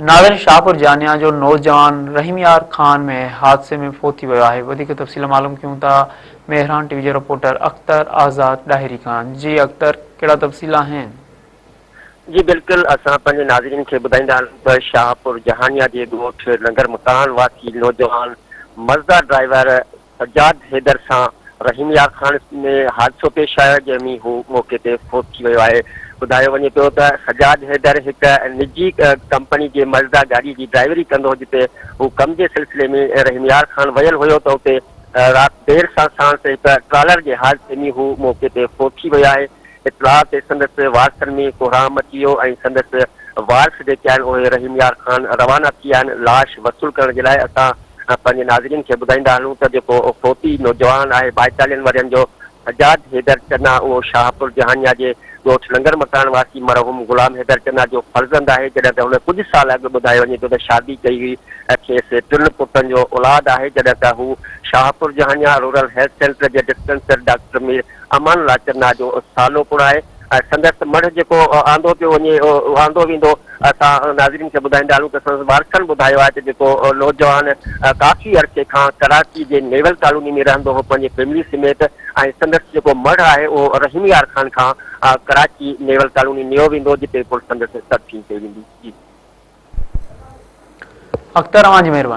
नादिर शाहपुर जानिया जो नौजवान रहीम यार खान में हादसे में फौत थी वियो आहे। वधीक तफ़सील मालूम कयूं था मेहरान टीवी जे रिपोर्टर अख्तर आज़ाद डाहिरी खान। जी अख्तर, कहिड़ा तफ़सील आहिनि? जी बिल्कुल, असां पंहिंजे नाज़रीन खे ॿुधाईंदा आहियूं त शाहपुर जहानिया जे ॻोठ लंगर मकान वासी नौजवान मज़दा ड्राइवर सजाद हैदर सां रहीम यार खान में हादसो पेश आयो, जंहिंमें हू मौके ते फौत थी वियो आहे। ॿुधायो वञे पियो त सजाद हैदर हिकु निजी कंपनी जे मज़दा गाॾी जी ड्राइवरी कंदो हो, जिते हू कम जे सिलसिले में रहीम यार खान वियल हुयो त उते राति देरि सां साण हिकु ट्रालर जे हादसे में हू मौके ते फौत थी वियो आहे। इतलाह ते संदसि वारसनि में कोहराम अची वियो ऐं संदसि वारस जेके आहिनि उहे रहीम यार खान रवाना थी विया आहिनि लाश वसूल करण जे लाइ। असां पंहिंजे नाज़रीन खे ॿुधाईंदा हलूं त जेको फौती नौजवान आहे 42 वरनि जो सजाद हैदर चन्ना, उहो शाहपुर जहानिया जे ॻोठ लंगर मकान वासी मरहूम गुलाम हैदर चन्ना जो फर्ज़ंद आहे। जॾहिं त हुन कुझु साल अॻु ॿुधायो वञे थो त शादी कई हुई, खेसि 3 पुटनि जो औलाद आहे। जॾहिं त हू Shahpur Jahania rural health centre जे dispenser doctor Mir Amanullah Channa जो सालो पुण आहे। संदसि मढ़ जेको आंदो पियो वञे आंदो वेंदो, असां नाज़रीन खे ॿुधाईंदा हलूं त संदसि वारसनि ॿुधायो आहे त जेको नौजवान काफ़ी अरसे खां कराची जे नेवल कॉलोनी में रहंदो हो पंहिंजे फैमिली समेत, ऐं संदसि जेको मढ़ आहे उहो रहीम यार खान खां कराची नेवल कॉलोनी नियो वेंदो, जिते पुलिस संदसि तफ़तीश कई वेंदी। जी अख्तर, अवां जी महिरबानी।